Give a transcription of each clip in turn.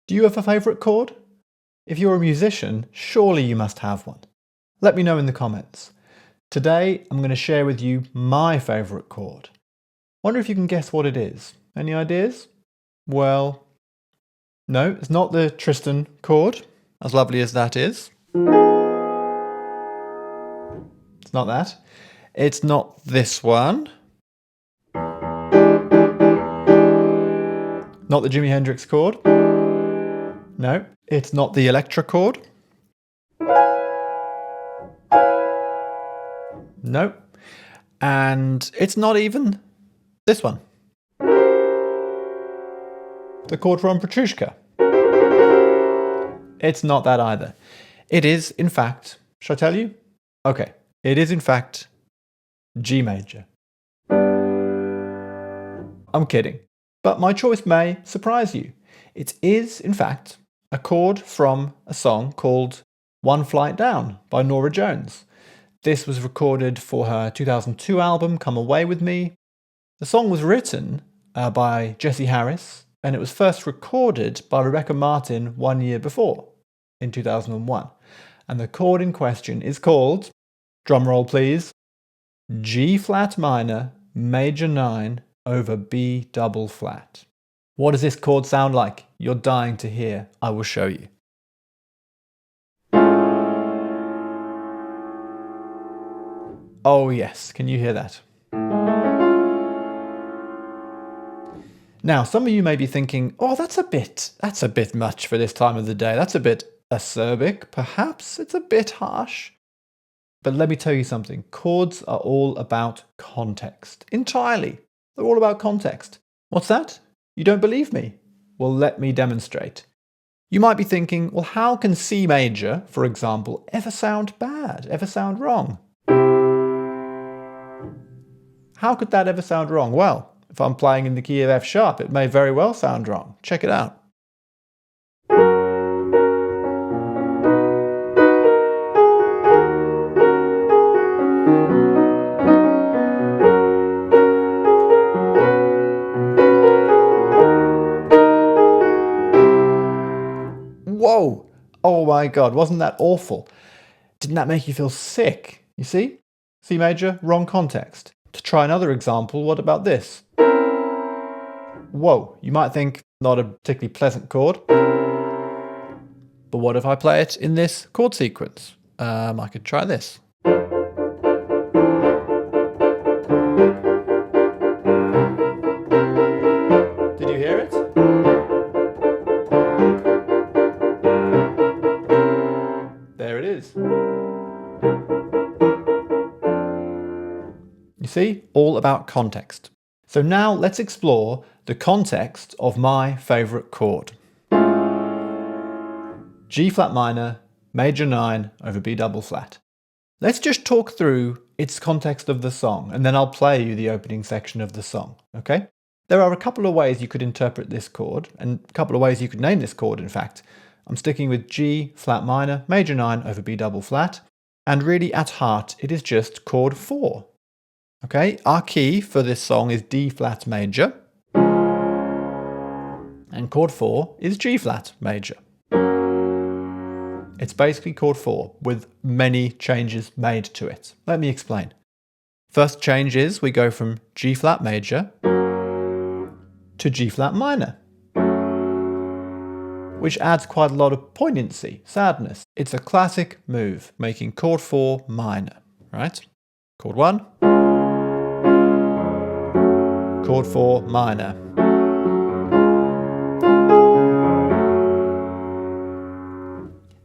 Do you have a favourite chord? If you're a musician, surely you must have one. Let me know in the comments. Today, I'm going to share with you my favourite chord. Wonder if you can guess what it is. Any ideas? Well, no, it's not the Tristan chord, as lovely as that is. It's not that. It's not this one. Not the Jimi Hendrix chord. No, it's not the Electra chord. No. And it's not even this one. The chord from Petrushka. It's not that either. It is, in fact, shall I tell you? Okay, it is in fact G major. I'm kidding, but my choice may surprise you. It is, in fact, a chord from a song called One Flight Down by Norah Jones. This was recorded for her 2002 album, Come Away With Me. The song was written by Jesse Harris, and it was first recorded by Rebecca Martin 1 year before, in 2001. And the chord in question is called, drumroll please, G flat minor, major 9 over B double flat. What does this chord sound like? You're dying to hear. I will show you. Oh yes, can you hear that? Now, some of you may be thinking, oh, that's a bit much for this time of the day. That's a bit acerbic. Perhaps it's a bit harsh. But let me tell you something. Chords are all about context. Entirely. They're all about context. What's that? You don't believe me? Well, let me demonstrate. You might be thinking, well, how can C major, for example, ever sound bad, ever sound wrong? How could that ever sound wrong? Well, if I'm playing in the key of F sharp, it may very well sound wrong. Check it out. Whoa! Oh my God, wasn't that awful? Didn't that make you feel sick? You see? C major, wrong context. To try another example, what about this? Whoa, you might think not a particularly pleasant chord. But what if I play it in this chord sequence? I could try this. Did you hear it? There it is. You see, all about context. So now let's explore the context of my favourite chord. G flat minor, major 9 over B double flat. Let's just talk through its context of the song, and then I'll play you the opening section of the song, okay? There are a couple of ways you could interpret this chord, and a couple of ways you could name this chord, in fact. I'm sticking with G flat minor, major 9 over B double flat, and really at heart it is just chord 4. Okay, our key for this song is D flat major, and chord 4 is G flat major. It's basically chord 4 with many changes made to it. Let me explain. First change is we go from G flat major to G flat minor, which adds quite a lot of poignancy, sadness. It's a classic move, making chord 4 minor, right? Chord 1. Chord 4 minor.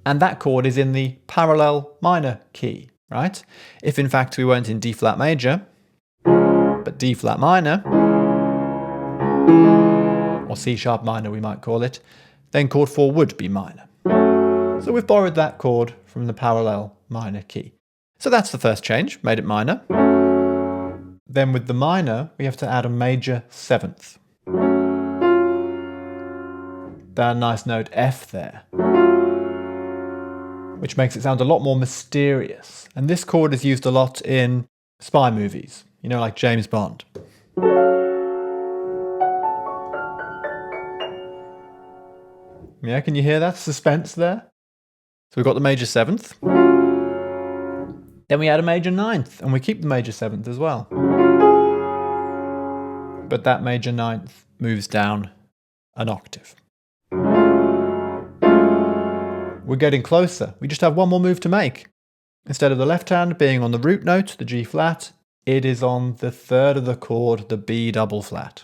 And that chord is in the parallel minor key, right? If in fact we weren't in D flat major, but D flat minor, or C sharp minor we might call it, then chord 4 would be minor. So we've borrowed that chord from the parallel minor key. So that's the first change, made it minor. Then with the minor, we have to add a major 7th. That nice note F there, which makes it sound a lot more mysterious. And this chord is used a lot in spy movies, you know, like James Bond. Yeah, can you hear that suspense there? So we've got the major 7th. Then we add a major 9th, and we keep the major 7th as well. But that major 9th moves down an octave. We're getting closer. We just have one more move to make. Instead of the left hand being on the root note, the G flat, it is on the 3rd of the chord, the B double flat.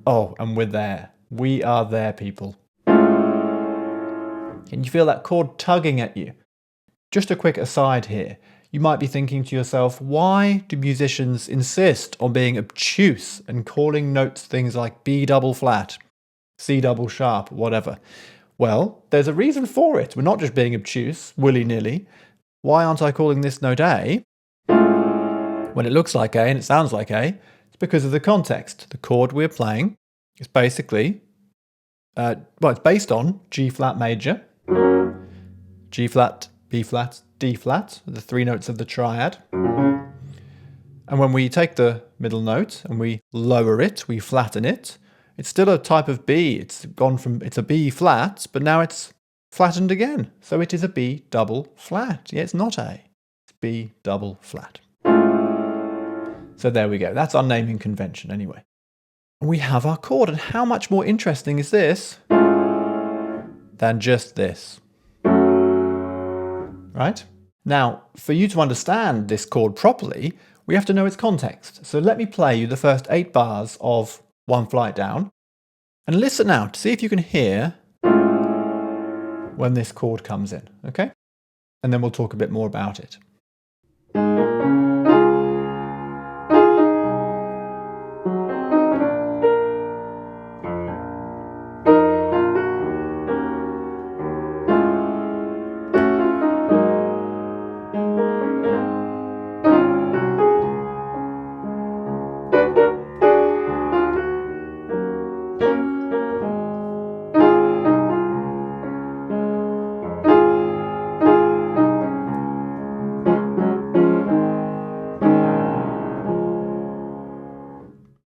Oh, and we're there. We are there, people. Can you feel that chord tugging at you? Just a quick aside here. You might be thinking to yourself, why do musicians insist on being obtuse and calling notes things like B double flat, C double sharp, whatever? Well, there's a reason for it. We're not just being obtuse, willy-nilly. Why aren't I calling this note A when it looks like A and it sounds like A? It's because of the context. The chord we're playing is basically, it's based on G flat major, G flat, B flat, D flat, the 3 notes of the triad. And when we take the middle note and we lower it, we flatten it, it's still a type of B. It's a B flat, but now it's flattened again. So it is a B double flat. Yeah, it's not A. It's B double flat. So there we go. That's our naming convention anyway. We have our chord, and how much more interesting is this than just this? Right? Now, for you to understand this chord properly, we have to know its context. So let me play you the first 8 bars of One Flight Down, and listen now to see if you can hear when this chord comes in, okay? And then we'll talk a bit more about it.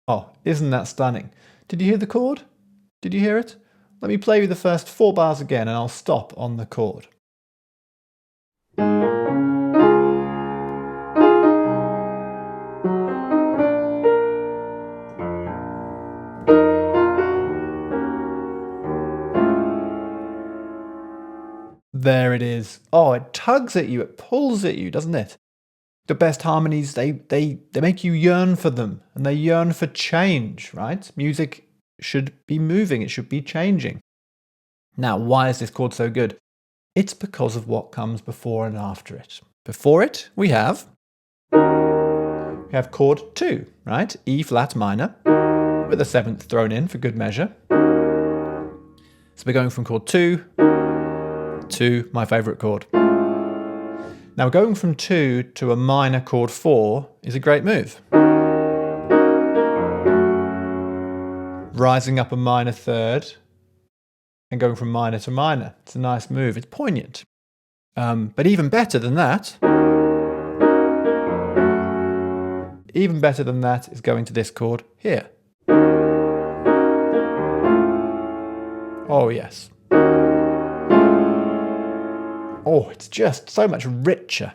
Oh, isn't that stunning? Did you hear the chord? Did you hear it? Let me play you the first 4 bars again and I'll stop on the chord. There it is. Oh, it tugs at you, it pulls at you, doesn't it? The best harmonies, they make you yearn for them, and they yearn for change, right? Music should be moving, it should be changing. Now, why is this chord so good? It's because of what comes before and after it. Before it, we have chord 2, right? E flat minor, with a 7th thrown in for good measure. So we're going from chord 2 to my favourite chord. Now, going from 2 to a minor chord 4 is a great move. Rising up a minor 3rd and going from minor to minor. It's a nice move. It's poignant. But even better than that is going to this chord here. Oh, yes. Oh, it's just so much richer.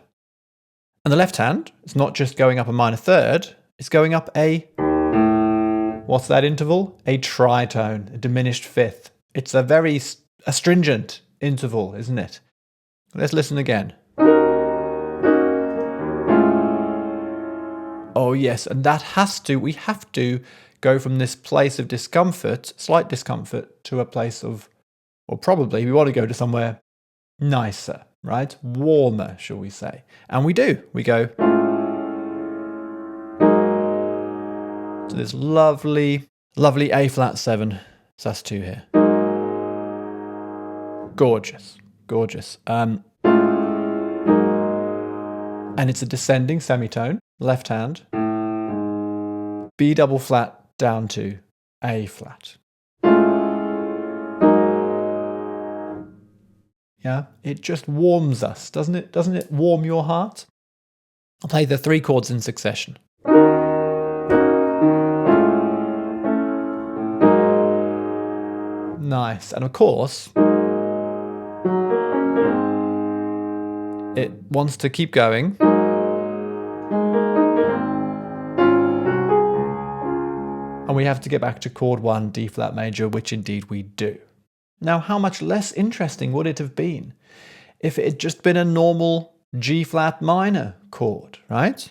And the left hand, it's not just going up a minor 3rd, it's going up a, what's that interval? A tritone, a diminished 5th. It's a very astringent interval, isn't it? Let's listen again. Oh yes, and we have to go from this place of discomfort, slight discomfort, to a place of, or probably we want to go to somewhere nicer, right? Warmer, shall we say. And we do. We go to this lovely A flat 7 sus2 here. Gorgeous, gorgeous. And it's a descending semitone, left hand, B double flat down to A flat. Yeah, it just warms us, doesn't it? Doesn't it warm your heart? I'll play the 3 chords in succession. So Nice. And of course, it wants to keep going. And we have to get back to chord 1, D flat major, which indeed we do. Now, how much less interesting would it have been if it had just been a normal G flat minor chord, right?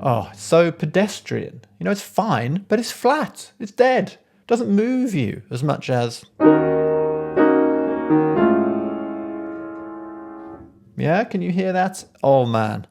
Oh, it's so pedestrian. You know, it's fine, but it's flat. It's dead. It doesn't move you as much as... Yeah, can you hear that? Oh, man.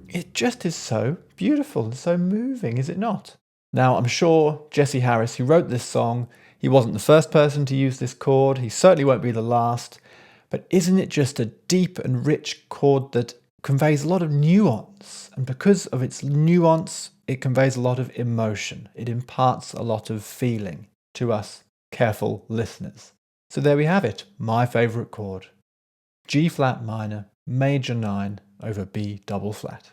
It just is so beautiful and so moving, is it not? Now, I'm sure Jesse Harris, who wrote this song, he wasn't the first person to use this chord. He certainly won't be the last. But isn't it just a deep and rich chord that conveys a lot of nuance? And because of its nuance, it conveys a lot of emotion. It imparts a lot of feeling to us careful listeners. So there we have it, my favourite chord. G flat minor, major 9 over B double flat.